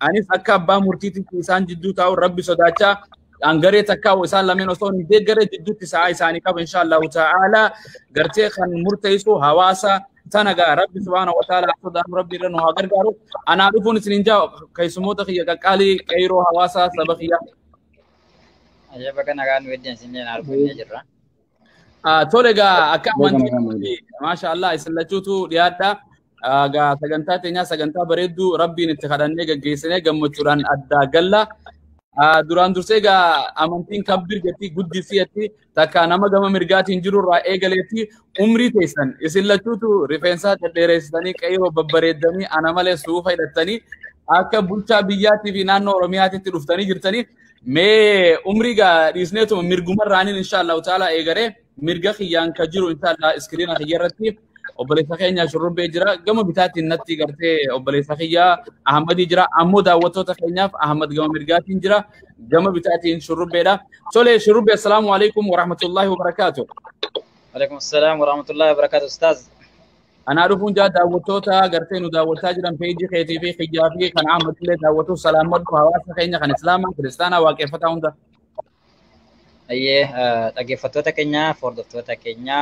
anis akka abbaa murtiitti isaan jidduu taa'u rabbi sodaachaa angaree takkaa isaan lameen osoo hin deeggarre jidduutti sa'a isaanii qaba inshaallahu ta'ala gartee kan murteessu hawaasa tanaga rabbi subhanahu wa ta'ala sodaatu rabbi irra nu haa gargaaru anaa dhufuun isinin jaa keessumoota kiyya qaqqaalii qeyroo hawaasa saba kiyya ajaa'ibaa kana gaan weddeen sineen argannee jirra. Tole gaa akka amantii maashaallah isin lachuutu dhiyaadha. Gaa sagantaa teenyaa sagantaa bareedduu rabbiin itti kadhannee gaggeessinee gammachuudhaan addaa galla. Duraan dursee gaa amantiin kabbir jetti guddisiitti takka nama gama mirgaatiin jirurraa eegaleetti umrii teessan isin lachuutu rifeensaa dhedheereessitanii qeyroo babbareeddanii ana malee suufa hidhattanii akka bulchaa biyyaatii fi naannoo Oromiyaatitti dhuftanii jirtanii mee umrii gaa dhiisneetuma mirgumarraaniin inshaallahu ta'ala eegaree mirga kiyyaan ka jiru inshaallah iskiriina kiyya irratti obboleessa keenya shurrubbee jira gama bitaatiin natti gartee obboleessa kiyya Ahmadii jira ammoo daawwattoota keenyaaf Ahmad gama mirgaatiin jira gama bitaatiin shurrubbeedha. Tole shurrubbee assalaamu alaykum wa rahmatullahi wa barakatuh. Alaykum assalaam wa rahmatullahi wa barakatuh ustaaz. Anaa dhufuun jaa daawwattoota gartee nu daawwataa jiran peejii keetii fi kiyyaa fi kan Ahmad illee daawwatu salaamadhu hawaasa keenya kan Islaamaa kiristaanaa waaqeffataa hunda. Ayyee dhaggeeffattoota keenya hordoftoota keenya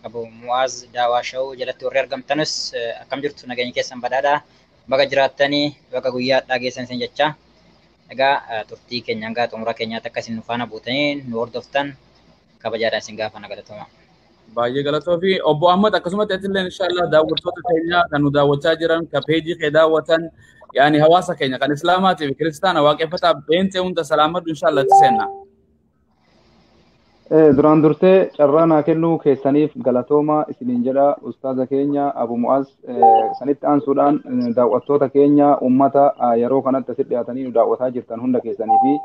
Abu Muaz Daawaa Shawuu jalatti warri argamtanus akkam jirtu nageenya keessan badhaadha baga jiraattanii baga guyyaa dhageessan isin jecha egaa turtii keenya hanga xumura keenyaatti akka isin nu faana buutanii nu hordoftan kabajaadhaan isin gaafa galatoomaa. Baay'ee galatoo fi obbo Ahmad akkasumatti illee inshallah daawwattoota keenya kan nu daawwachaa jiran ka peejii kee daawwatan yaani hawaasa keenya kan Islaamaatii fi kiristaana waaqeffataa beentee hunda salaamadhu inshallah tiseenna. Duraan dursee carraa naa kennuu keessaniif galatooma isiniin jedha ustaaza keenya Abu Mu'az sanitti aansuudhaan daawwattoota keenya ummata yeroo kanatti asitti dhiyaatanii nu daawwataa jirtan hunda keessanii fi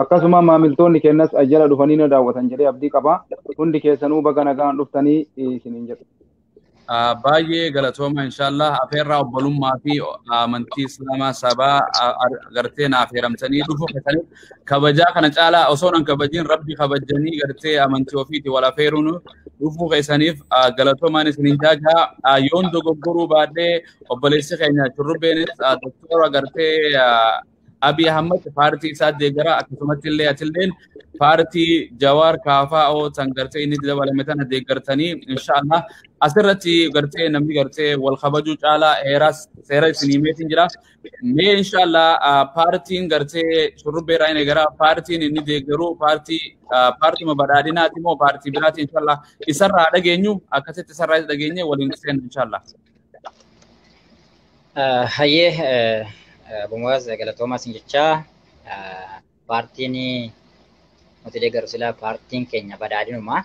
akkasuma maamiltoonni keenyas ajjala dhufanii nu daawwatan jedhee abdii qaba hundi keessanuu baga nagaan dhuftanii isiniin jedhu. Baay'ee galatooma inshallah afeerraa obbolummaa fi amantii Islaamaa sabaa gartee naaf heeramtanii dhufuu keessanii kabajaa kana caalaa osoo nan kabajiin rabbi kabajanii gartee amantii ofiiti wal afeeruun dhufuu keessaniif galatoomaan isiniin jaagaa yoon dogoggoruu baadhee obboleessi keenya shurrubbeenis doktora gartee Abiy Ahmed paartii isaa deeggara akkasumatti illee atilleen paartii Jawaar Kaafa'oo tan gartee inni dabalame tana deeggartanii inshallah asirratti gartee namni gartee wal kabajuu caalaa seera isiniimeetiin jira mee inshallah paartiin gartee shurrubbee raayine gara paartiin inni deeggaru paartii badhaadhinaati moo paartii biraati inshallah isarraa dhageenyu akkasitti isarraa dhageenye waliin seenna inshallah. Hayyee Abu Muaz galatooma isin jecha paartiin nuti deeggaru sila paartiin keenya badhaadhinuma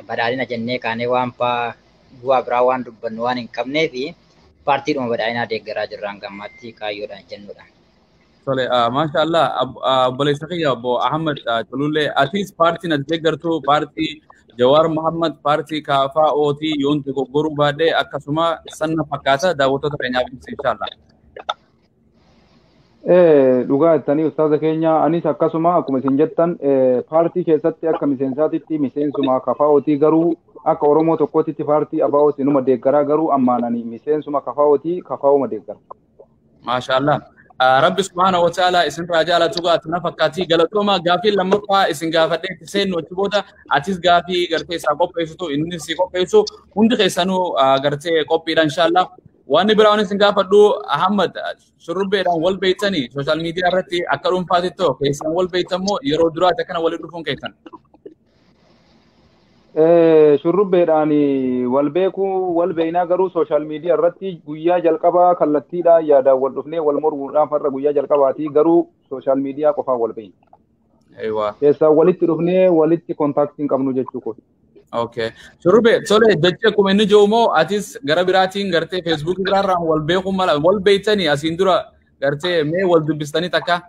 badhaadhina jennee kaanee waan bu'aa biraa waan dubbannu waan hin qabnee fi paartiidhuma badhaadhinaa deeggaraa jirraan gammaatti kaayyoodhaan jennudha. Tole maashaallah obboleessa kiyya obbo Ahmad Tululee atis paartiin ati deeggartu paartii Jawaar Muhammad paartii KFO'ti yoon dogoggoruu baadhee akkasuma sanna fakkaata daawwattoota keenyaaf inshallah. Dhugaa jettanii ustaaza keenya anis akkasuma akkuma isin jettan paartii keessatti akka miseensaatitti miseensuma KFO'ti garuu akka Oromoo tokkootitti paartii ABO'ti numa deeggaraa garuu ammaananii miseensuma KFO'ti KFO'uma deeggara. Maashaallah. Rabbi subhanahu wa ta'ala isin rajala tuga tuna fakkaati galatooma gaafii lammaffaa isin gaafadhee itti seennu achi booda atis gaafii gartee isaa qopheessitu inni si qopheessu hundi keessanuu gartee qophiidha inshallah. Waan biraan isin gaafadhu Ahmad shurrubbeedhaan wal beeytanii sooshaal miidiyaa irratti akka dhuunfaatitti keessan wal beeytamoo yeroo duraati akkana waliin dhufuun keessan. Shurrubbeedhaan wal beekuu wal beeynaa garuu sooshaal miidiyaa irratti guyyaa jalqabaa kallattiidhaan yaadaan wal dhufnee wal mormuudhaan farra guyyaa jalqabaati garuu sooshaal miidiyaa qofaan wal beeyna. Keessaa walitti dhufnee walitti kontaaktii hin qabnu jechuu. Okay. Shurrubbe tole jecha kuma inni jirumoo atis gara biraatiin gartee Facebook biraarraan wal beekuu mala wal beeytanii asiin dura gartee mee wal dubbistanii takka.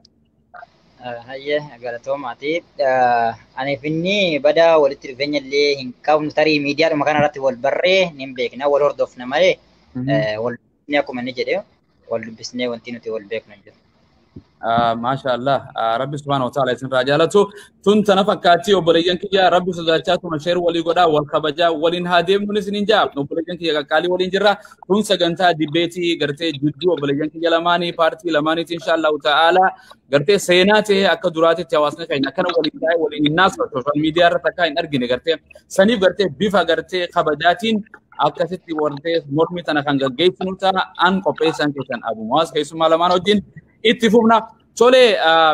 Hayyee galatoomaati. Ani finni bada walitti dhufeenya illee hin qabnu tarii miidiyaadhuma kanarratti wal barree hin beekna wal hordofna malee wal dubbisnee akkuma inni jedhee wal dubbisnee wanti nuti wal beeknu hin jiru. ما شاء الله ربي سبحانه وتعالى يسن رجالته تنت نفكاتي وبليجن كيا ربي سجاتات مشير ولي قدا والخبجا ولين هادم من سنين جاب وبليجن كيا قالي ولين جرا تون سجنتا ديبيتي قرتي جدو وبليجن كيا لماني بارتي لماني إن شاء الله تعالى قرتي سيناتي أكدراتي تواصلنا كاين كانوا ولين جاي ولين الناس في السوشيال ميديا رتكاين أرجعني قرتي سني قرتي بيفا قرتي خبجاتين أكثر ورتي مرمي تنا كان جيت نوتا أن كوبيسان كيسان أبو مواس كيسو مالمان ودين اتفقنا تولي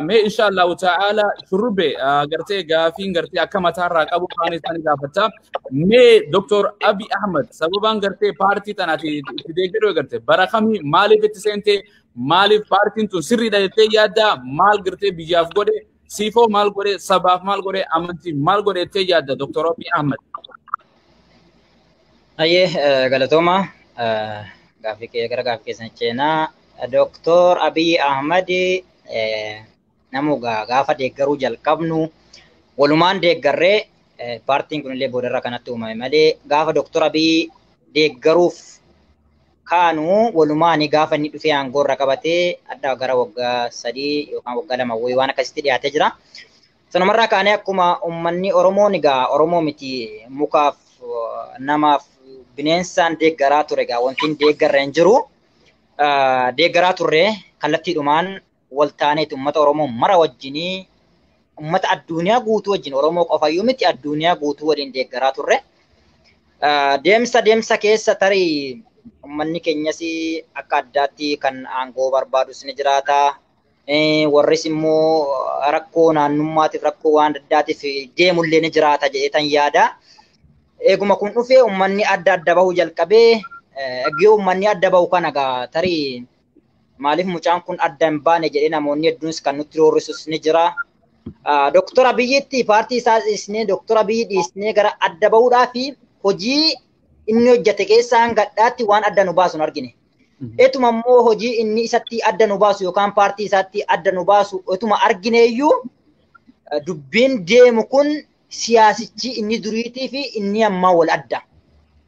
ما إن شاء الله تعالى شربة قرتي قافين قرتي أكما تارا أبو خاني ثاني قافتا ما دكتور أبي أحمد سببان قرتي بارتي تناتي تدقروا قرتي برقمي مالي بتسنتي مالي بارتي تو سري دايتي يادا مال قرتي بيجاف قولي سيفو مال قولي سباف مال قولي أمنتي مال قولي تي يادا دكتور أبي أحمد أيه غلطوما قافي كي قافي سنچينا دكتور أبي أحمد namuga gaafa deeggaruu jalqabnu walumaan deeggarree paartiin kunillee boodarra kanatti uumame malee gaafa Dr. Abiy deeggaruuf kaanu walumaani gaafa inni dhufee aangoorra qabatee adda gara waggaa 3 yookaan waggaa 2 waan akkasitti dhiyaatee jira. Sanumarraa kaanee akkuma uummanni Oromoo nigaa Oromoo miti mukaaf namaaf bineensaan deeggaraa ture gaa wanti deeggarra hin jiru. Deeggaraa turre kallattiidhumaan waltaaneet ummata Oromoo mara wajjinii ummata addunyaa guutuu wajjin Oromoo qofayyuu miti addunyaa guutuu waliin deeggaraa turre. Deemsa keessa tarii ummanni keenyas akka addaatti kan aangoo barbaadus ni jiraata. Warris immoo rakkoo naannummaatiif rakkoo waan addaatiif deemullee ni jiraata jedheetan yaada. Eeguma kun dhufee ummanni adda bahuu jalqabee eegee ummanni adda bahu kana gaa tarii maaliif mucaan kun adda hin baane jedhee namoonni hedduunis kan nutti roorrisus ni jira. Dr. Abiyyitti paartii isaa dhiisnee Dr. Abiyyi dhiisnee gara adda bahuudhaa fi hojii inni hojjete keessaa hanga addaatti waan adda nu baasu hin argine. Etuma immoo hojii inni isatti adda nu baasu yookaan paartii isaatti adda nu baasu etuma argineeyyuu dubbiin deemu kun siyaasichi inni duriitii fi inni ammaa wal adda.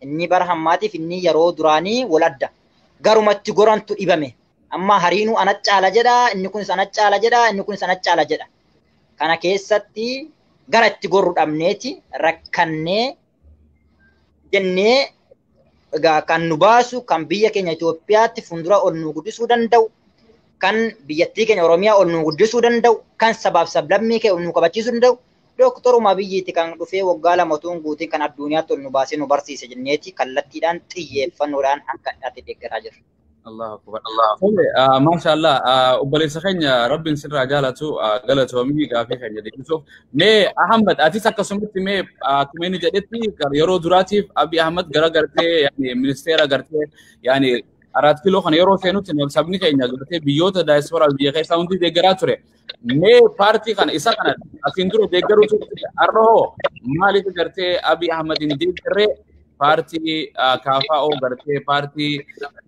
Inni bara hammaatiif inni yeroo duraanii wal adda. Garumatti gorantu dhibame. Amma hariinuu ana caala jedha, inni kunis ana caala jedha, inni kunis ana caala jedha. Kana keessatti gara itti gorru dhabneeti rakkannee jennee kan nu baasu kan biyya keenya Itoophiyaatti fuuldura ol nu guddisuu danda'u, kan biyyattii keenya Oromiyaa ol nu guddisuu danda'u, kan sabaaf sablammii keenya ol nu qabachiisuu danda'u. Doktoruma Abiyyiiti kan dhufee waggaa 2 guutiin kan addunyaatti ol nu baasee nu barsiise jenneeti kallattiidhaan xiyyeeffannoodhaan akka addaatti deeggaraa jirra. الله أكبر ما شاء الله وبلي سخنيا ربي نسر رجالته قالته مي قافي خنيا دي شوف مي أحمد أتيسا كسمت مي كميني جدتي يرو دراتي أبي أحمد قرا قرتي يعني منستيرا قرتي يعني أراد كيلو خن يرو سينو تنو سبني كينيا قرتي بيوت دايسبورا بيجي ساوندي ديجراتوري مي بارتي خن إسا كان أكيندرو ديجراتو أرهو مالي قرتي أبي أحمد ديجري parti KFO garte parti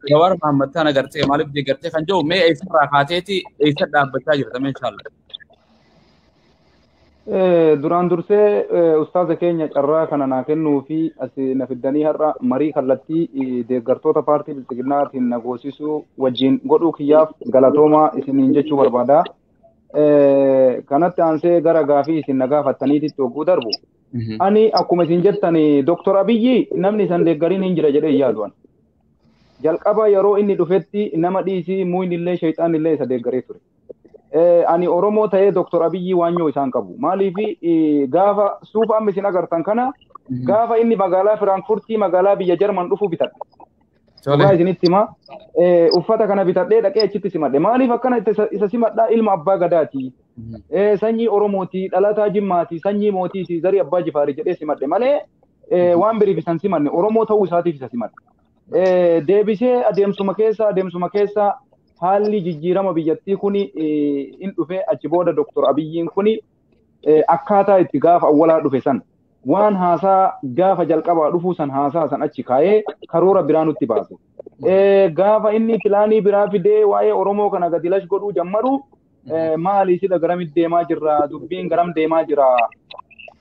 Jawar Muhammad Tana garte Malik di garte kan jo me aisa rakateti aisa dhaabbataa jirta inshallah. Duraan dursee ustaaza keenya carraa kana naa kennuu fi asi na fiddanii har'a marii kallattii deeggartoota paartii bilchiginnaatiin nagoosisuu wajjin godhuu kiyyaaf galatoomaa isiniin jechuu barbaada. Kanatti aansee gara gaafii isin nagaafattaniititti hogguu darbu. Ani akkuma isin jettani Dr. Abiyyi namni isan deeggariin hin jira jedhee yaaduan. Jalqaba yeroo inni dhufetti nama dhiisii muuyni illee shayxaan illee isa deeggaree ture. Ani Oromoo ta'ee Dr. Abiyyi waanyoo isaan qabu. Maaliif gaafa suufa amma isin agartan kana gaafa inni magaalaa Firaankurtii magaalaa biyya Jarman dhufu bitadhe. Suuraa isinitti hima uffata kana bitadhee dhaqee achitti simadhe. Maaliif akkana isa simadhaa ilma abbaa gadaati. Sanyii Oromooti dhalataa Jimmaati sanyii mootiiti zarii abbaa Jifaarii jedhee simadhe malee waan biriif isan simanne Oromoo ta'uu isaatiif isa simadhe. Deebisee adeemsuma keessa haalli jijjiirama biyyattii kuni in dhufe achi booda Dr. Abiyyiin kuni akkaataa itti gaafa awwalaa dhufe san waan haasaa gaafa jalqabaa dhufuu san haasaa san achi kaayee karoora biraa nutti baase. Gaafa inni pilaanii biraa fidee waa'ee Oromoo kana gadi lash godhuu jammaru maali sida garamitti deemaa jirra dubbiin garam deemaa jira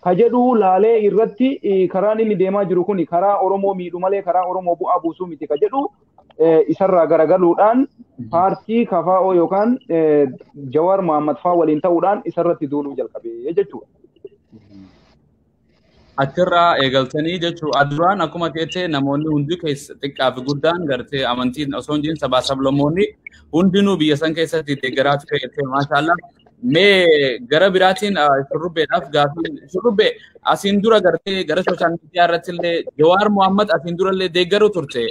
ka jedhu laalee irratti karaan inni deemaa jiru kuni karaa Oromoo miidhu malee karaa Oromoo bu'aa buusuu miti ka jedhu isarraa garagaluudhaan paartii KFO yookaan Jawaar Mohammad faa waliin ta'uudhaan isarratti duuluu jalqabee jechuudha. Achirraa eegaltanii jechuun duraan akkuma teessee namoonni hundi keessa xiqqaa fi guddaan gartee amantiin osoo hin jiin sabaa sablammoonni hundinuu biyya san keessatti deeggaraa ture jettee maashaallah. Mee gara biraatiin shurrubbeedhaaf gaafii shurrubbee asiin dura gartee gara sooshaal miidiyaa irratti illee Jawaar Mohammad asiin dura illee deeggaruu turte.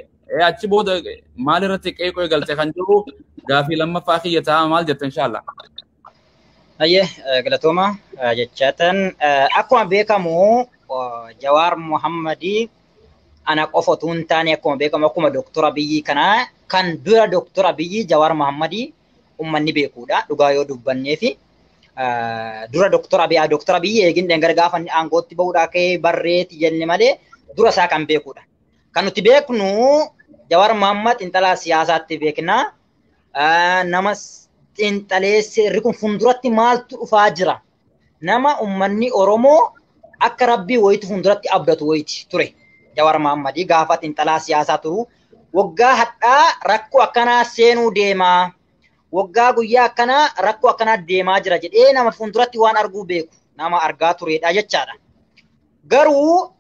Achi booda maal irratti qeeqoo eegalte kan jiru gaafii lammaffaa kiyya ta'a maal jetta inshaallah. Ayyee galatooma jechaatan akkuma beekamu Jawaar Mohammadi ana qofa utuu hin taane akkuma beekamu akkuma Dooktora Abiyyi kanaa kan dura Dooktora Abiyyi Jawaar Mohammadi ummanni beekuudha dhugaa yoo dubbannee fi dura Dooktora Abiyyi eegin dangar gaafa aangootti bahuudhaa ka'ee barreeti jenne malee dura isaa kan beekuudha. Kan nuti beeknu Jawaar Mohammad xiinxalaa siyaasaatti beekna nama xiinxalee sirri kun funduratti maaltu dhufaa jira nama ummanni Oromoo akka rabbii wayitu funduratti abdatu wayiti ture Jawaar Mohammadi gaafa xiinxalaa siyaasaa turu waggaa hadhaa rakkoo akkanaa seenuu deemaa waggaa guyyaa akkanaa rakkoo akkanaa deemaa jira jedhee nama funduratti waan arguu beeku nama argaa turedha jechaadha. Garuu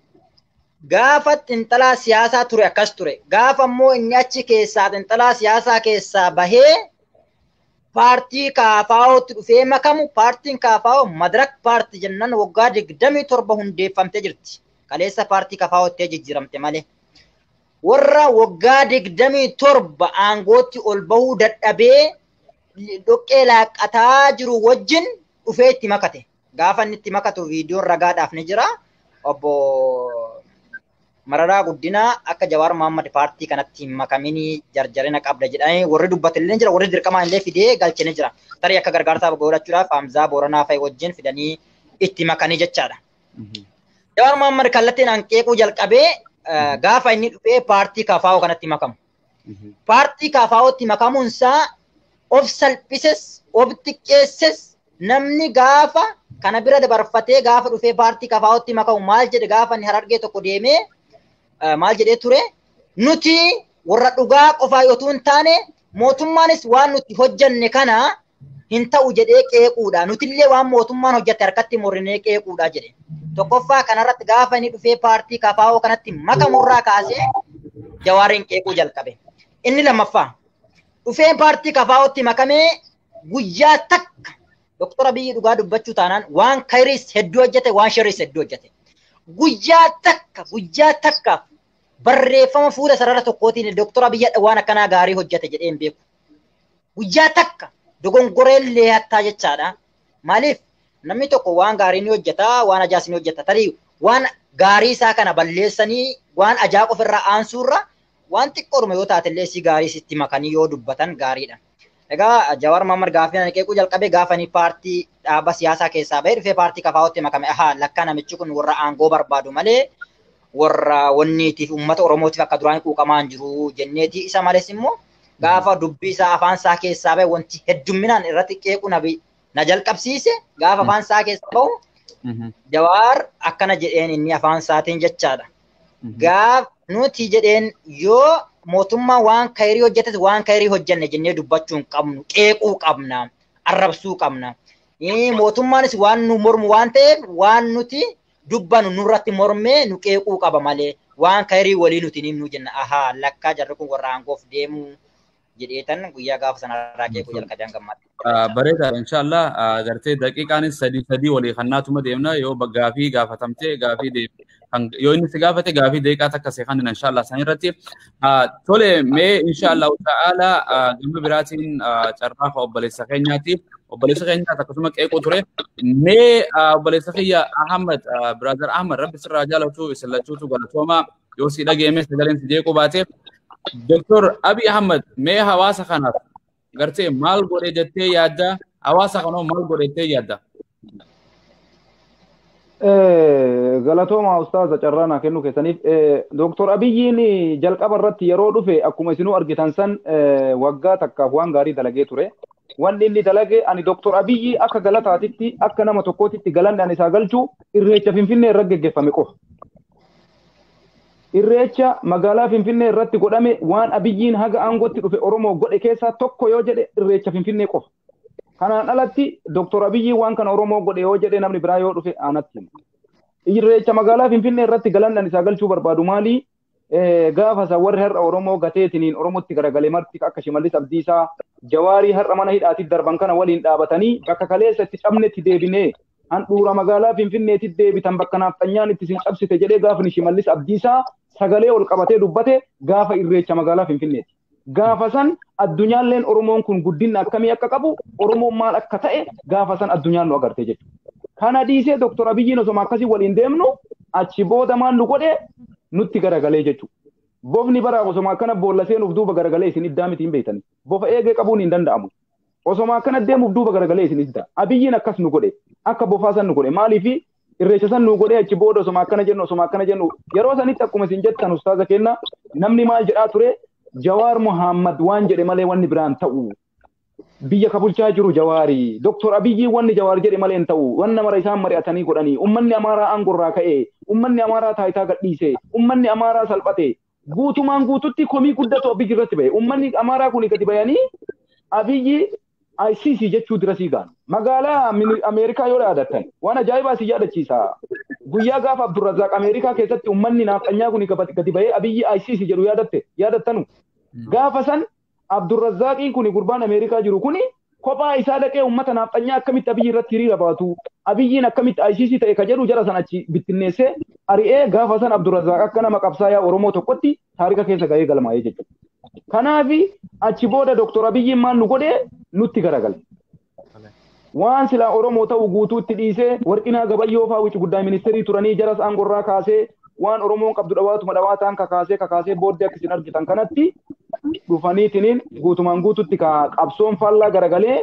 gaafa xiinxalaa siyaasaa ture akkas ture gaafa immoo inni achi keessaa xiinxalaa siyaasaa keessaa bahee paartii KFO'tti dhufee makamu paartiin KFO Madirak paartii jennan waggaa 27 hundeeffamtee jirti. Kaleessa paartii KFO'tti jijjiiramte malee. Warra waggaa 27 aangootti ol bahuu dadhabee dhoqqee laaqataa jiru wajjin dhufee itti makate. Gaafa inni itti makatu viidiyoon ragaadhaaf ni jira. Obbo Mararaa Guddinaa akka Jawaar Mohammad paartii kanatti makaminii jarjarina qabda jedhanii warri dubbatellee jira warri dirqamaan illee fidee galchine jira. Tarii akka gargaarsaaf godhachuudhaaf Hamzaa Booranaa fa'i wajjin fidanii itti makanii jechaadha. Jawaar Mohammad kallattiin hanqeequu jalqabee gaafa inni dhufee paartii KFO kanatti makamu. Paartii KFO'tti makamuunsaa of salphises of xiqqeesses namni gaafa kana bira dabarfatee gaafa dhufee paartii KFO'tti makamu maal jedhe gaafa inni Harargee tokko deemee maal jedhee ture nuti warra dhugaa qofaa yotuu hin taane mootummaanis waan nuti hojjanne kana hin ta'u jedhee qeequudha nutillee waan mootummaan hojjate harkatti morrinee qeequudha jedhe tokkoffaa kanarratti gaafa inni dhufee paartii KFO kanatti makamurraa kaasee Jawaariin qeequu jalqabe. Inni lammaffaa dhufee paartii KFO'tti makamee guyyaa takka Dooktora Abiyyi dhugaa dubbachuu taanaan waan khayriis hedduu hojjete waan sharriis hedduu hojjete. Guyyaa takka barreeffama fuula sarara tokkootiin Dooktora Abiyyi waan akkanaa gaarii hojjete jedhee hin beeku. Guyyaa takka dogongoreellee hattaa jechaadha. Maaliif namni tokko waan gaarii ni hojjeta, waan ajaa'ibaa ni hojjeta. Tarii waan gaarii isaa kana balleessanii waan ajaa'ibaa ofirraa aansuurra waan xiqqoodhuma yoo taatellee si gaarii sitti makanii yoo dubbatan gaariidha. Egaa Jawaar Mohammad gaafa inni qeequu jalqabee gaafa inni paartii dhaaba siyaasaa keessaa bahee dhufee paartii KFO'tti makame lakkaa namichi kun warra aangoo barbaadu malee warra wanniitiif uummata Oromootiif akka duraan quuqamaan jiru jenneeti isa malees immoo gaafa dubbii isaa afaan isaa keessaa bahe wanti heddumminaan irratti qeequu na jalqabsiise gaafa afaan isaa keessaa bahu Jawaar akkana jedheen inni afaan isaatiin jechaadha. Gaaf nuti jedheen yoo mootummaa waan khayrii hojjetes waan khayrii hojjenne jennee dubbachuu hin qabnu qeequu qabna arrabsuu qabna. Mootummaanis waan nu mormu waan ta'eef waan nuti dubbanu nurratti mormee nu qeequu qaba malee waan khayrii walii nuti himnu jenna lakkaa jarri kun warra aangoof deemu jedheetan guyyaa gaafa sanarraa qeequu jalqabee gammadde. Bareeda inshaallah gartee daqiiqaanis sadii walii kannaatuma deemna yoo gaafii gaafatamtee gaafii deemte. Yoo inni si gaafate gaafii daqiiqaa takka seeqan inshaallah san irratti tole mee inshaallah ta'ala gama biraatiin carraa obboleessa keenyaatiif obboleessa keenyaati akkasuma qeequu ture mee obboleessa kiyya Ahmad brother Ahmad rabbi sirraa jaalatu isillachuutu galatooma yoo si dhageeme sagaleen si jeequu baate Dr. Abiy Ahmad mee hawaasa kanaaf gartee maal godhe jettee yaadda hawaasa kanoo maal godhe jettee yaadda. Galatooma ustaaza carraana kennu keessaniif Dooktor Abiyyiin jalqaba irratti yeroo dhufe akkuma isinuu argitan san waggaa takkaaf waan gaarii dalagee ture. Wanni inni dalage ani Dooktor Abiyyi akka galataatitti akka nama tokkootitti galanni ani isaa galchu irreecha Finfinnee irra geggeeffame qofa. irreecha magaalaa Finfinnee irratti godhame waan Abiyyiin haga aangootti dhufe Oromoo godhe keessaa tokko yoo jedhe irreecha Finfinnee qofa. Kanaan alatti Dr. Abiyyi waan kana Oromoo godhe yoo jedhe namni biraa yoo dhufe aanatti. Irreecha magaalaa Finfinnee irratti galannan isaa galchuu barbaadu maali? Gaafa isa warri har'a Oromoo gateetiniin Oromootti garagalee marti akka Shimallis Abdiisaa Jawaarii har'a mana hidhaatti darban kana waliin dhaabatanii bakka kaleessa itti cabnetti deebinee handhuura magaalaa Finfinneetti deebitan bakka naaftanyaan itti sin cabsite jedhee gaafni Shimallis Abdiisaa sagalee ol qabatee dubbate gaafa irreecha magaalaa Finfinneeti. Gaafa san addunyaalleen Oromoon kun guddina akkamii akka qabu Oromoon maal akka ta'e gaafa san addunyaan nu agarte jechuudha. Kana dhiisee Dr. Abiyyiin osoo akkasii waliin deemnu achi booda maal nu godhe nutti garagalee jechuudha. Bofni bara osoo akkana boolla seenuuf duuba garagalee isin iddaa miti hin beektan. Bofa eegee qabuun hin danda'amu. Osoo akkana deemuuf duuba garagalee isin iddaa. Abiyyiin akkas nu godhe akka bofaa san nu godhe maaliifi irreecha san nu godhe achi booda osoo akkana jennu yeroo sanitti akkuma isin jettan ustaaza kenna namni maal jedhaa ture Jawaar Muhammad waan jedhe malee wanni biraan ta'u. Biyya kabulchaa jiru Jawaari. Dr. Abiyyi wanni Jawaar jedhe malee hin ta'u. Wanna mara isaan mari'atanii godhanii. Ummanni Amaaraa aangorraa ka'ee. Ummanni Amaaraa taayitaa gadhiisee. Ummanni Amaaraa salphate. Guutumaan guututti komii guddatu Abiyyi irratti ba'e. Ummanni Amaaraa kun gadi bayanii Abiyyi ICC jechuu dirasii gaan. Magaalaa Ameerikaa yoo yaadattan waan ajaa'ibaa si yaadachiisa. Guyyaa gaafa Abdurrazaaq Ameerikaa keessatti ummanni naafxanyaa kun gadi bayee Abiyyi ICC jedhu yaadattanu. Gaafa san Abdurrazaaqiin kun gurbaan Ameerikaa jiru kuni kophaa isaa dhaqee uummata naafxanyaa akkamitti Abiyyi irratti hiriira baatu Abiyyiin akkamitti ICC ta'e ka jedhu jara san achi bittinneessee ari'ee gaafa san Abdurrazaaq akka nama qabsaayaa Oromoo tokkotti taarika keessa gahee galmaa'ee jechuudha. Kanaafi achi booda Dr. Abiyyiin maal nu godhee nutti garagale. Waan silaa Oromoo ta'u guutuutti dhiisee Warqinaa Gabayyoo fa'aa wici guddaa ministeerii turanii jaras aangorraa kaasee waan Oromoon qabdu dhawaataan kakaasee booddee akka isin argitan kanatti dhufaniitiniin guutumaan guututti qabsoon faallaa garagalee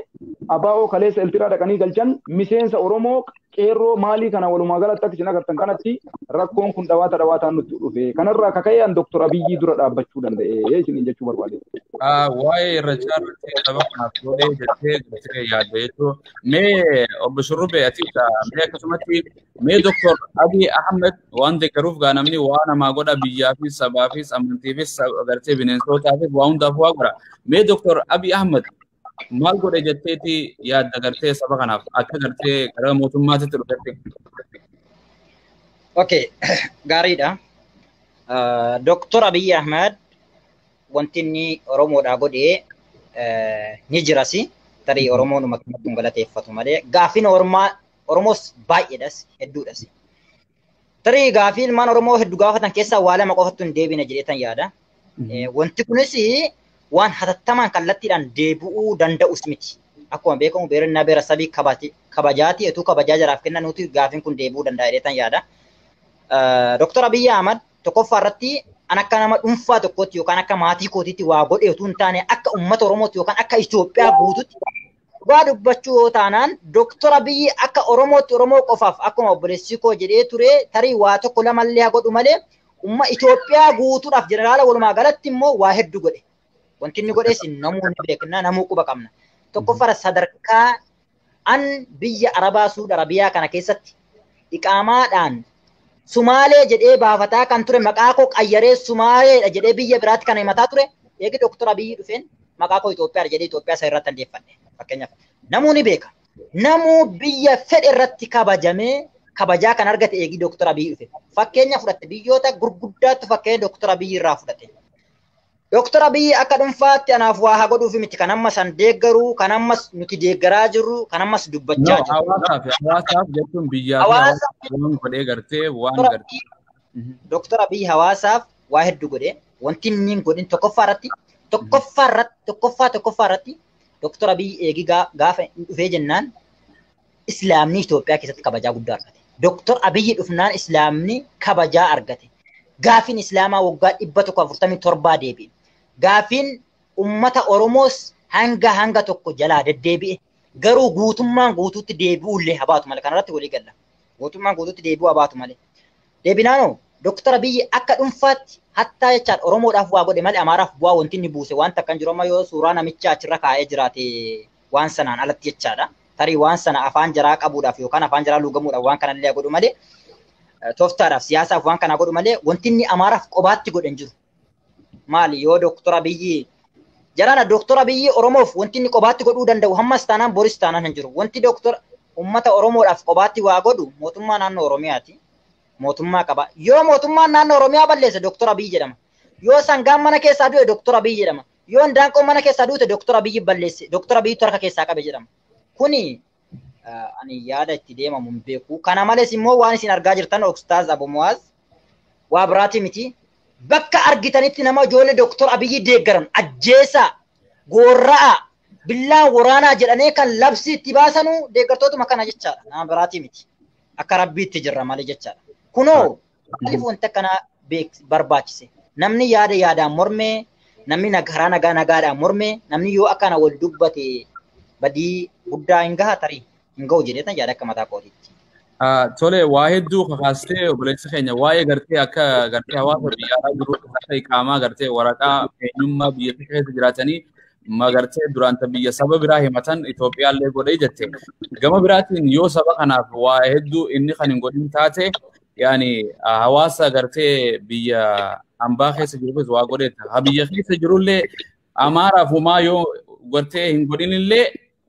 abaa'oo kaleessa eltiraa dhaqanii galchan miseensa Oromoo qeerroo maalii kana walumaa galatti akka isin agartan kanatti rakkoon kun dhawaataan nutti dhufe. Kanarraa kaka'een Dr. Abiyyi dura dhaabbachuu danda'e isin jechuu barbaade. Waa'ee irreechaa irratti saba kanaaf tole jettee yaadde jechuun mee obbo Shurrubee atiidha mee akkasumatti mee Dr. Abiy Ahmed waan deeggaruuf gaanamni waan namaa godha biyyaafis sabaafis amantiifis agartee bineensootaafis waa hundaaf waa godha. Mee Dr. Abiy Ahmed maal godhe jetteeti yaadda gartee saba kanaaf akka gartee gara mootummaatti dhufetti. Okay, gaariidha. Dr. Abiy Ahmed wanti inni Oromoodhaa godhee ni jirasi. Tarii Oromoon uummatni galateeffatu malee gaaffiin Oromoos baay'eedhas hedduudhas. Tarii gaaffii ilmaan Oromoo hedduu gaafatan keessaa waa lama qofattu hin deebine jedheetan yaada. Wanti kunis waan hatattamaan kallattiidhaan deebi'uu danda'us miti. Akkuma beekamu beerannaa beera sabii kabajaati etuu kabajaa jaraaf kennanuuti gaaffiin kun deebi'uu danda'a jedheetan yaada. Dr. Abiy Ahmed tokkoffaa irratti an akka nama dhuunfaa tokkotti yookaan akka maatii kootiitti waa godhe utuu hin taane akka uummata Oromootti yookaan akka Itoophiyaa guututti waa dubbachuu yoo taanaan Dr. Abiy akka Oromootti Oromoo qofaaf akkuma obboleessi koo jedhee ture tarii waa tokko lamallee godhu malee umma Itoophiyaa guutuudhaaf jeneraala walumaa galatti immoo waa hedduu godhe. Wanti inni godhes namuu ni beekna namuu quba qabna. Tokkoffaa sadarkaa an biyya Arabaa Suudi Arabiyaa kana keessatti iqaamaadhaan Sumaalee jedhee baafataa kan ture maqaa koo qayyaree Sumaaleedha jedhee biyya biraatti kan himataa ture eegi Dr. Abiy dhufeen maqaa koo Itoophiyaa jedhee Itoophiyaa isa irratti hundeeffadhe. Fakkeenyaaf namuu ni beeka. Namuu biyya fedhe irratti kabajaa kan argate eegi Dr. Abiy dhufe. Fakkeenya fudhatte biyyoota gurguddaatti fakkeenya Dr. Abiy irraa fudhate. Dr. Abiy akka dhuunfaatti anaaf waa haa godhuufi miti kan ammas an deeggaru kan ammas nuti deeggaraa jirru kan ammas dubbachaa jirru. Hawaasaaf jechuun biyyaaf waan godhee gartee waan gartee. Dr. Abiy hawaasaaf waa hedduu godhee wanti inni godhin tokkoffaa irratti Dr. Abiy eegi gaafa dhufee jennaan Islaamni Itoophiyaa keessatti kabajaa guddaa argate. Dr. Abiy dhufnaan Islaamni kabajaa argate. Gaaffiin Islaamaa waggaa 147 deebi'e. Gaaffiin ummata Oromoos hanga tokko jalaa deddeebi'e. Garuu guutummaan guutuutti deebi'ullee habaatu malee kanarratti walii galla. Guutummaan guutuutti deebi'uu habaatu malee. Deebinaanoo Dr. Abiy akka dhuunfaatti hattaa jechaadha Oromoodhaaf waa godhe malee Amaaraaf bu'aa wanti inni buuse waan takkan jiru amma yoo suuraa namicha achirra kaa'ee jiraate waan sanaan alatti jechaadha. Tarii waan sana afaan jaraa qabuudhaaf yookaan afaan jaraa luugamuudhaaf waan kanallee godhu malee tooftaadhaaf siyaasaaf waan kana godhu malee wanti inni Amaaraaf qobaatti godhan jiru. Maali yoo Dooktor Abiyyi jarana Dooktor Abiyyi Oromoof wanti inni qobaatti godhuu danda'u hammas taanaan Boris taanaan hin jiru. Wanti Dooktor ummata Oromoodhaaf qobaatti waa godhu mootummaa naannoo Oromiyaati. Mootummaa qaba. Yoo mootummaan naannoo Oromiyaa balleesse Dooktor Abiyyi jedhama. Yoo sangaan mana keessaa du'e Dooktor Abiyyi jedhama. Yoo ndaanqoo mana keessaa duute Dooktor Abiyyi balleesse. Dooktor Abiyyi harka keessaa qabe jedhama. Kuni ani yaada itti deemamu hin beeku. Kana malees immoo waan isin argaa jirtan Ustaaz Abu Muaz waa biraati miti. Bakka argitanitti nama ijoollee Dooktor Abiyyi deeggaran ajjeesaa gorra'aa billaan waraanaa jedhanii kan labsi itti baasanu deeggartootuma kana jechaadha. Nama biraati miti. Akka rabbiitti jirra malee jechaadha. Kunoo maaliif wanta kana barbaachise? Namni yaada yaadaan mormee, namni karaa nagaadhaan mormee, namni yoo akkana wal dubbate badii guddaa hin gaha tarii hin gahu jedheetan yaada akka mataa kootiitti. Tole waa hedduu kakaastee obboleessi keenya waa'ee gartee akka gartee hawaasa biyyaa jiru akka iqaamaa gartee waraqaa eenyummaa biyya keessa jiraatanii magartee duraan biyya saba biraa himatan Itoophiyaallee godhee jette. Gama biraatiin yoo saba kanaaf waa hedduu inni kan hin godhin taate yaani hawaasa gartee biyya ambaa keessa jirus waa godheeta. Ha biyya keessa jirullee Amaaraaf humaa yoo gartee hin godhinillee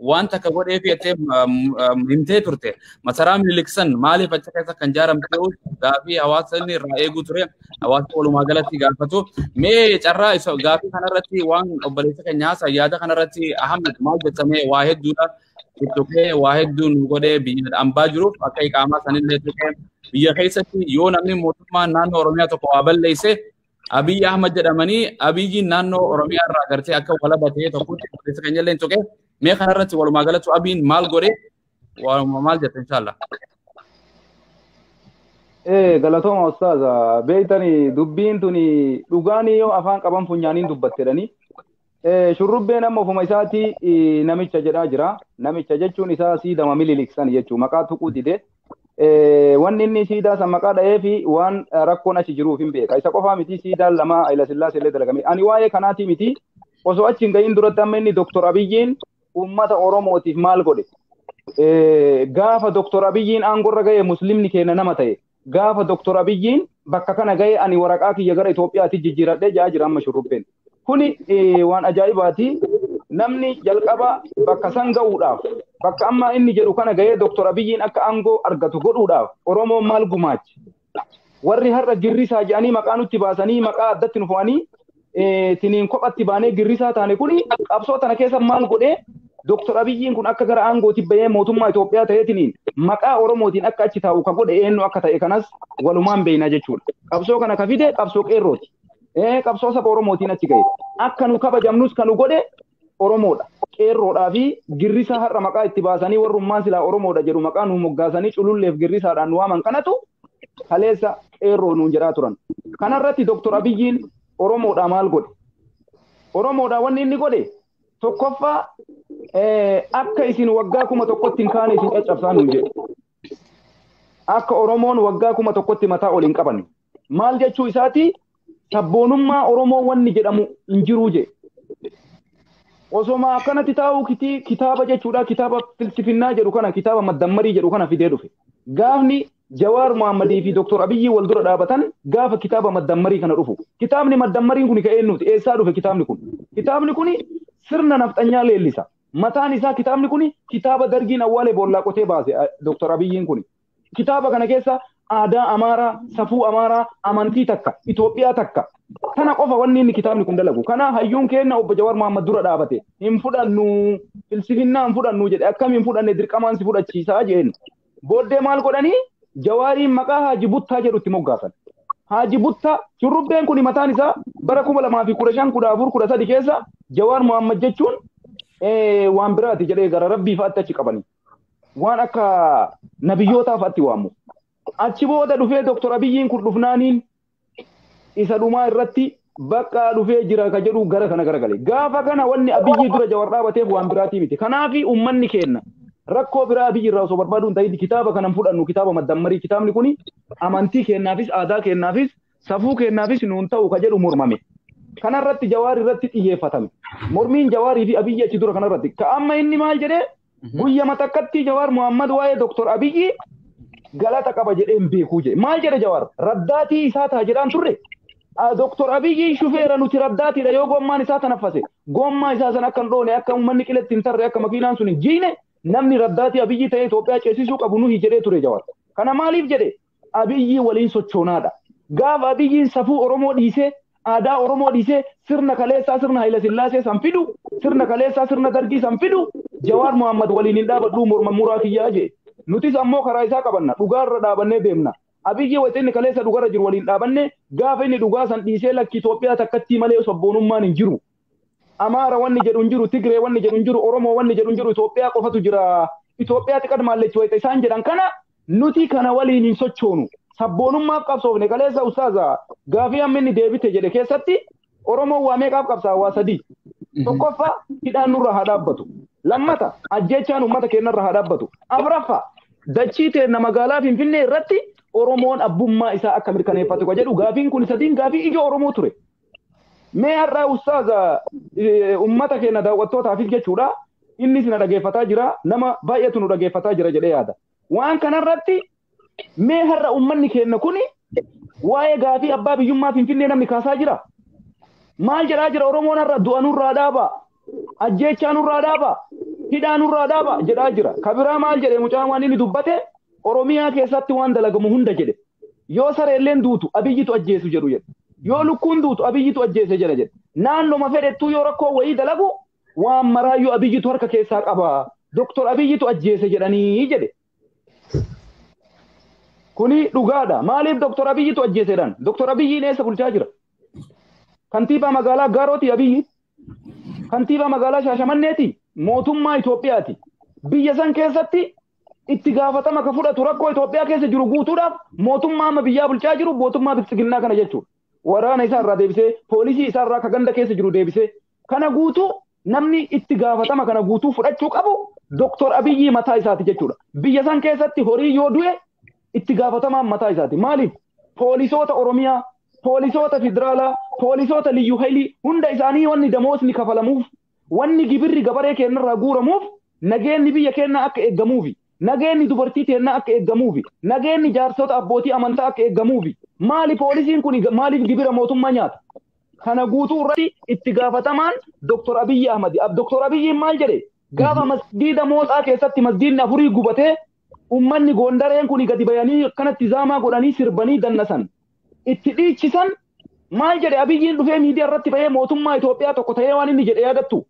waan takka godhee fi jettee himtee turte. Masaraa Mililiksan maaliif achi keessa kan jaaramte gaafii hawaasa inni irraa eeguu ture hawaasa walumaa galatti gaafatu. Mee carraa gaafii kanarratti waan obboleessa keenya haasaa yaada kanarratti Ahmed maal jettamee waa hedduudha. Ittokee waa hedduun godhee biyya ambaa jiruuf akka iqaamaa sanillee tuqee biyya keessatti yoo namni mootummaa naannoo Oromiyaa tokko waa balleesse Abiy Ahmed jedhamanii Abiyyiin naannoo Oromiyaa irraa gartee akka walabatee tokkotti obboleessa keenya illee tuqee mee kanarratti walumaa galatti Abiyin maal godhee maal jette inshallah. Galatooma Ustaaza beeytani dubbiin tuni dhugaanii yoo afaan qaban funyaaniin dubbattedhani. Shurrubbeen amma ofuma isaati namicha jedhaa jira. Namicha jechuun isaa siidama Mililiksan jechuu maqaa tuquu dide. Wanni inni siidaa san maqaa dha'ee fi waan rakkoon achi jiruuf hin beeka. Isa qofaa miti siidaan lama Hayila Sillaasee illee dalagame. Ani waa'ee kanaati miti osoo achi hin gahin duratti amma inni Dooktor Abiyyiin ummata Oromootiif maal godhe? Gaafa Dooktor Abiyyiin aangorra ga'e muslimni keenya nama ta'e. Gaafa Dooktor Abiyyiin bakka kana ga'e ani waraqaa kiyya gara Itoophiyaatti jijjiiradhee jaa jira amma shurrubbeen. Kuni waan ajaa'ibaati. Namni jalqaba bakka san ga'uudhaaf bakka amma inni jedhu kana ga'ee Dooktor Abiyyiin akka aangoo argatu godhuudhaaf Oromoon maal gumaachi? Warri har'a girrisaa jedhanii maqaa nutti baasanii maqaa addatti nu fo'anii tiniin kophatti baanee girrisaa taane kuni qabsoo tana keessa maal godhee Dooktor Abiyyiin kun akka gara aangooti bahee mootummaa Itoophiyaa ta'eetiniin maqaa Oromootiin akka achi taa'u ka godhe eenyu akka ta'e kanas walumaan beekna jechuudha. Qabsoo kana ka fide qabsoo qeerrooti. Qabsoo saba Oromootiin achi ga'e. Akka nu kabajamnus kan nu godhe Oromoodha. Qeerroodhaa fi girrisaa har'a maqaa itti baasanii warrummaan silaa Oromoodha jedhu maqaa nu moggaasanii cululleef girrisaadhaan nu waaman kanatu kaleessa qeerroo nuun jedhaa turan. Kanarratti Dooktor Abiyyiin Oromoodhaa maal godhe? Oromoodhaa wanni inni godhe tokkoffaa akka isin waggaa 1,000tti hin kaane isin caccabsaa nuun jedhe. Akka Oromoon waggaa 1,000tti mataa ol hin qabanne. Maal jechuu isaati? Sabboonummaa Oromoo wanni jedhamu hin jiruu jedhe. Osoma akkanatti taa'u kitaaba jechuudha kitaaba filsifinnaa jedhu kana kitaaba maddammarii jedhu kana fidee dhufe. Gaafni Jawaar Mohammadii fi Dooktor Abiyyi wal dura dhaabatan gaafa kitaaba maddammarii kana dhufu. Kitaabni maddammariin kun ka'ee nuti eessaa dhufe kitaabni kun? Kitaabni kun sirna nafxanyaa leellisa. Mataan isaa kitaabni kun kitaaba dargiin awwaalee boollaa qotee baase Dooktor Abiyyiin kun. Kitaaba kana keessa aadaa Amaaraa, safuu Amaaraa, amantii takka, Itoophiyaa takka. Kana qofa wanni inni kitaabni kun dalagu. Kana hayyuun keenya obbo Jawaar Mohammad dura dhaabate. Hin fudhannu, filsifinnaa hin fudhannu jedhe akkamiin hin fudhanne dirqamaan si fudhachiisaa jeen. Booddee maal godhanii Jawaariin maqaa Haaji Buttaa jedhutti moggaasan. Haaji Buttaa shurrubbeen kun mataan isaa bara 2015 14 13 keessa Jawaar Mohammad jechuun waan biraati jedhee gara rabbii fa'aatti achi qabani. Waan akka nabiyyootaa fa'aatti waamu. Achi booda dhufee Dooktor Abiyyiin kun dhufnaaniin isa dhumaa irratti bakka dhufee jira ka jedhu gara kana garagale. Gaafa kana wanni Abiyyi dura Jawaar dhaabateef waan biraatii miti. Kanaafi uummanni keenya rakkoo biraa Abiyyi irraa osoo barbaaduu hin ta'in kitaaba kanan fudhannu kitaaba maddammarii kitaabni kuni amantii keenyaafis aadaa keenyaafis safuu keenyaafis nuun ta'u ka jedhu mormame. Kanarratti Jawaar irratti xiyyeeffatame. Mormiin Jawaarii fi Abiyyi achi dura kanarratti. Ka amma inni maal jedhee guyya matakkatti Jawaar Mohammad waa'ee Dooktor Abiyyi galata qaba jedheen beekuu jedhe maal jedhe Jawaar raddaatii isaa ta'a jedhaan turre Dr. Abiyyi shufeera nuti raddaatiidha yoo gommaan isaa tanaffase gommaa isaa san akka hin dhoone akka uummanni qiletti hin tarre akka makiinaan sun hin jiine namni raddaatii Abiyyi ta'ee Itoophiyaa ceesisuu qabu nuhi jedhee ture Jawaar kana maaliif jedhe Abiyyi waliin sochoonaadha gaafa Abiyyiin safuu Oromoo dhiisee aadaa Oromoo dhiisee sirna kaleessaa sirna Haayila Sillaasee san fidu sirna kaleessaa sirna Dargii san fidu Jawaar Muhammad waliin hin dhaabadhu morma muraa kiyyaa jedhe nutis ammoo karaa isaa qabanna dhugaarra dhaabannee deemna Abiyyi wayita inni kaleessa dhugarra jiru waliin dhaabanne gaafa inni dhugaa san dhiisee lakki Itoophiyaa takkatti malee sabboonummaan hin jiru Amaara wanni jedhu hin jiru Tigree wanni jedhu hin jiru Oromoo wanni jedhu hin jiru Itoophiyaa qofatu jira Itoophiyaatti qadmaallechi wayita isaan jedhan kana nuti kana waliin hin sochoonu sabboonummaaf qabsoofne kaleessa ustaaza gaafii amma inni deebite jedhe keessatti Oromoo waa meeqaaf qabsaa waa sadii tokkoffaa hidhaan nurra haa dhaabbatu lammata ajjechaan uummata keenyarra haa dhaabbatu afuraffaa dachii teenna magaalaa Finfinnee irratti Oromoon abbummaa isaa akka mirkaneeffatu ka jedhu gaafiin kun sadiin gaafii ijoo Oromoo ture mee har'aa ustaaza uummata keenya daawwattootaafis jechuudha innis na dhageeffataa jira nama baay'eetu nu dhageeffataa jira jedhee yaada waan kanarratti mee har'a uummanni keenya kuni waa'ee gaafii abbaa biyyummaa Finfinnee namni kaasaa jira maal jedhaa jira Oromoon har'a du'a nurraa dhaaba ajjechaa nurraa dhaaba hidhaa nurraa dhaaba jedhaa jira kabiraa maal jedhe mucaan waan inni dubbate Oromiyaa keessatti waan dalagamu hunda jedhe yoo sareelleen duutu Abiyyitu ajjeesu jedhu jedhe yoo lukkuun duutu Abiyyitu ajjeese jedhe naannoma fedhettuu yoo rakkoo wayii dalagu waan maraayyuu Abiyyitu harka keessaa qaba Dr. Abiyyitu ajjeese jedhanii jedhe kuni dhugaadha maaliif Dr. Abiyyitu ajjeesedhaan Dr. Abiyyiin eessa bulchaa jira kantiibaa magaalaa Gaarooti Abiyyi kantiibaa magaalaa Shaashamanneeti mootummaa Itoophiyaati biyya san keessatti itti gaafatama ka fudhatu rakkoo Itoophiyaa keessa jiru guutuudhaaf mootummaa amma biyyaa bulchaa jiru mootummaa bilisiginnaa kana jechuudha waraana isaa irraa deebisee poolisii isaa irraa ka ganda keessa jiru deebisee kana guutuu namni itti gaafatama kana guutuu fudhachuu qabu Dr. Abiyyi mataa isaati jechuudha biyya san keessatti horii yoo du'e itti gaafatamaan mataa isaati maaliif poolisoota Oromiyaa poolisoota federaalaa poolisoota liyyuu haylii hunda isaanii wanni damoosni kafalamuuf wanni gibirri gabaree keenyarraa guuramuuf nageenyi biyya keenya akka eeggamuufi nageenyi dubartii teennaa akka eeggamuufi nageenyi jaarsota abbootii amantaa akka eeggamuufi maali poolisiin kun maaliif gibira mootummaa nyaata kana guutuu irratti itti gaafatamaan Dr. Abiyyi Ahmad Dr. Abiyyiin maal jedhe gaafa masgiida Mooxaa keessatti masgiidni afurii gubatee ummanni Gondareen kun gadi bayanii akkanatti zaamaa godhanii sirbanii dannasan itti dhiichisan maal jedhe Abiyyiin dhufee miidiyaa irratti bahee mootummaa Itoophiyaa tokko ta'ee waan inni jedhe yaadattu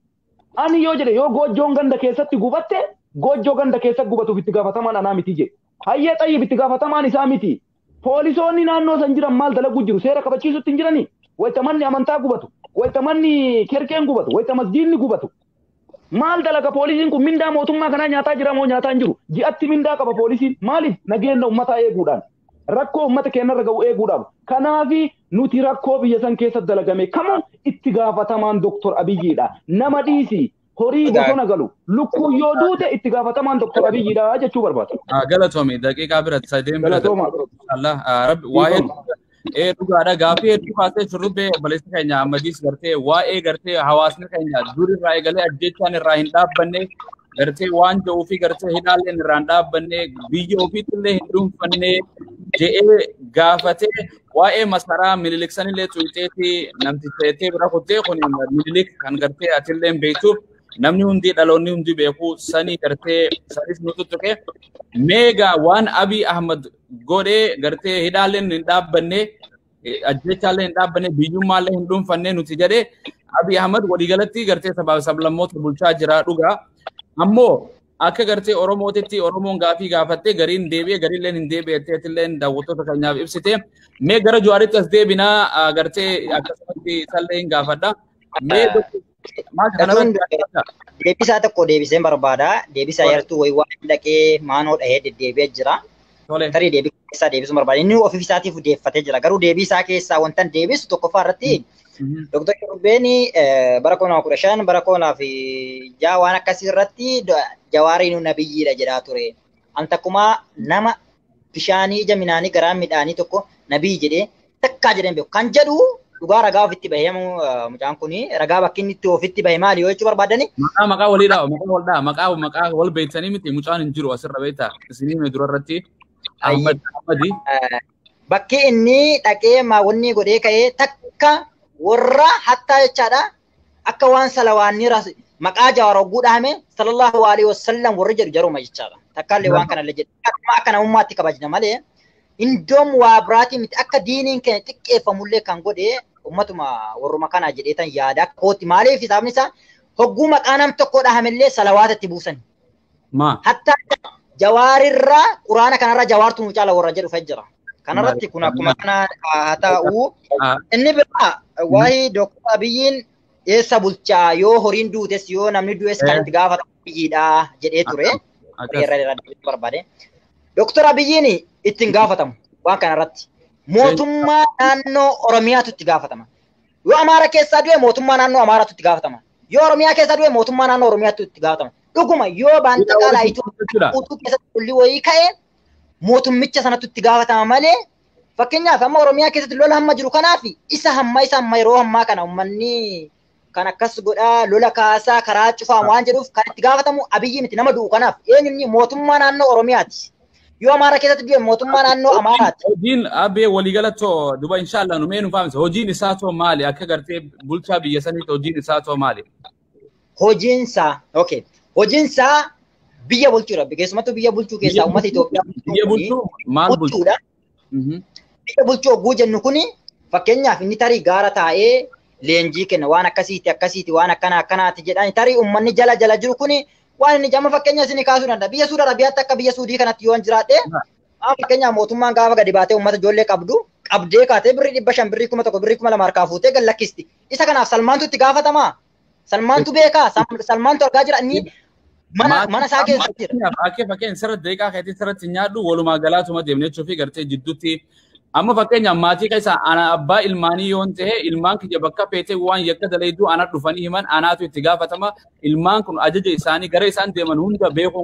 ani yoo jedhe yoo goojjoon ganda keessatti gubatte goojjoo ganda keessa gubatuuf itti gaafatamaan anaa miti jedhe hayyee xayyib itti gaafatamaan isaa miti poolisoonni naannoo san jiran maal dalagu jiru seera kabachiisutti hin jiranii wayita manni amantaa gubatu wayita manni kerkeen gubatu wayita masgiidni gubatu maal dalaga poolisiin kun mindaa mootummaa kanaa nyaataa jira moo nyaataa hin jiru ji'atti mindaa qaba poolisiin maaliif nageenya uummataa eeguudhaan rakkoo uummata keenyarra ga'u eeguudhaaf kanaafi nuti rakkoo biyya san keessatti dalagame kamuu itti gaafatamaan Dr. Abiyyiidha nama dhiisi horii bosona galu lukkuu yoo duute itti gaafatamaan Dr. Abiyyiidha jechuu barbaada. Galatoomi daqiiqaa biratti sadeen biratti Allah rabbi waa'ee dhugaadha gaafii hedduu kaasee shurrubbee obboleessa keenya Ahmadiis gartee waa'ee gartee hawaasni keenya durirraa eegalee ajjechaan irraa hin dhaabbanne gartee waan jedhuu fi gartee hidhaalleen irraa hin dhaabbanne biyya ofiitillee hin dhuunfanne je'ee gaafatee waa'ee masaraa mililiksanillee tuuteeti namticheetee bira kuttee kun mililik kan gartee atillee beektuuf namni hundi dhaloonni hundi beeku sanii gartee sanis nututuke meega waan Abiy Ahmad godhee gartee hidhaalleen hin dhaabbanne ajjechaallee hin dhaabbanne biyyummaallee hin dhuunfanne nuti jedhee Abiy Ahmad waliigalatti gartee sablammoota bulchaa jira dhugaa ammoo akka gartee Oromootitti Oromoon gaafii gaafattee gariin deebi'ee gariilleen hin deebi'etteetillee daawwattoota keenyaaf ibsite mee gara Jawaaritti as deebinaa gartee akkasumatti sallee hin gaafadha mee deebisaa tokko deebiseen barbaada deebisaa yartuu wayi waan dhaqee maanoo dhahee deddeebi'ee jira tarii deebisaa deebisuu barbaada inni ofii isaatiif deeffatee jira garuu deebisaa keessaa wantan deebisu tokkoffaa irratti Dr. Shurrubbeen bara 2015 bara 2006 waan akkasii irratti Jawaariin nabiyyiidha jedhaa ture an takkuma nama bishaanii ija minaanii garaa midhaanii tokko nabii jedhee takkaa jedheen beeku kan jedhu dhugaa ragaa ofitti bahee mucaan kuni ragaa bakki inni itti ofitti bahee maali yoo jechuu barbaadani maqaa wal beektanii miti mucaan hin jiru asirra beektaa isinii mee dura irratti Ahmad Ahmadi. Bakki inni dhaqee maawwanni godhee ka'ee takka warra hattaa jechaadha akka waan salawaanni maqaa Jawaar hogguu dhahame sallallahu alaihi wasallam warri jedhu jaruma jechaadha. Takkaallee waan kana illee jedhu akka namummaatti kabajna malee indoom waa biraati miti akka diiniin keenya xiqqeeffamullee kan godhe ummatuma warruma kana jedheetan yaada kooti maaliif hisaabni isaa hogguu maqaa nam tokko dhahamellee salawaatatti buusan. Hatta Jawaarirraa Quraana kanarra Jawaartu nu caala warra jedhu jira. Kanarratti kun akkuma kana haa ta'u inni biraa waa'ee Dr. Abiyyiin eessa bulchaa yoo horiin duutes yoo namni du'es kan itti gaafatamu biyyiidha jedhee ture. Barbaade. Dr. Abiyyiin ittiin gaafatamu waan kanarratti mootummaa naannoo Oromiyaatu itti gaafatama. Yoo Amaara keessaa du'e mootummaa naannoo Amaaraatu itti gaafatama. Yoo Oromiyaa keessaa du'e mootummaa naannoo Oromiyaatu itti gaafatama. Dhuguma yoo baantaqaalaa Itoophiyaa keessatti lolli wayii ka'e mootummicha sanatu itti gaafatama malee fakkeenyaaf amma Oromiyaa keessatti lola hamma jiru kanaaf isa hamma yeroo hammaa kana uummanni kan akkas godhaa lola kaasaa karaa cufaa waan jedhuuf kan itti gaafatamu Abiyyi miti nama du'u kanaaf eenyuun mootummaa naannoo Oromiyaati. Yoo Amaara keessatti du'e mootummaa naannoo Amaaraati. Hojiin Abee waliigalatoo duba inshallah nu meenu faamsa hojiin isaa too maali akka gartee bulchaa biyya saniitti hojiin isaa too maali? Hojiinsaa okay. Hojiinsaa biyya bulchuudha. Keessumattuu biyya bulchuu keessaa uummata Itoophiyaa biyya bulchuu maal bulchuudha? Biyya bulchuu hogguu jennu kuni fakkeenyaaf inni tarii gaara taa'ee leenjii kenna waan akkasiiti waan akkanaati jedhani tarii uummanni jala jiru kuni waan inni jama fakkeenya isin kaasuu danda'a. Biyya Suudi Arabiyaatti akka biyya Suudii kanatti yoo jiraate fakkeenyaaf mootummaan gaafa gadi baatee uummata ijoollee qabdee kaatee birrii 500 birrii 1000 birrii 2000 harkaa fuutee gallakkisti. Isa kanaaf Salmaantu itti gaafatamaa? Salmaantu beekaa? Salmaantu argaa jira inni mana isaa keessa jira. Akka fakkeenya sirriitti deeqaa keetii sirriitti nyaadhu walumaa galaatuma deemnee jechuufi gartee jidduutti amma fakkeenyaaf maatii keessa ana abbaa ilmaanii yoon ta'e ilmaan kiyya bakka peetee waan yakka dalayduu ana dhufanii himan anaatu itti gaafatama ilmaan kun ajaja isaanii gara isaan deeman hunda beekuu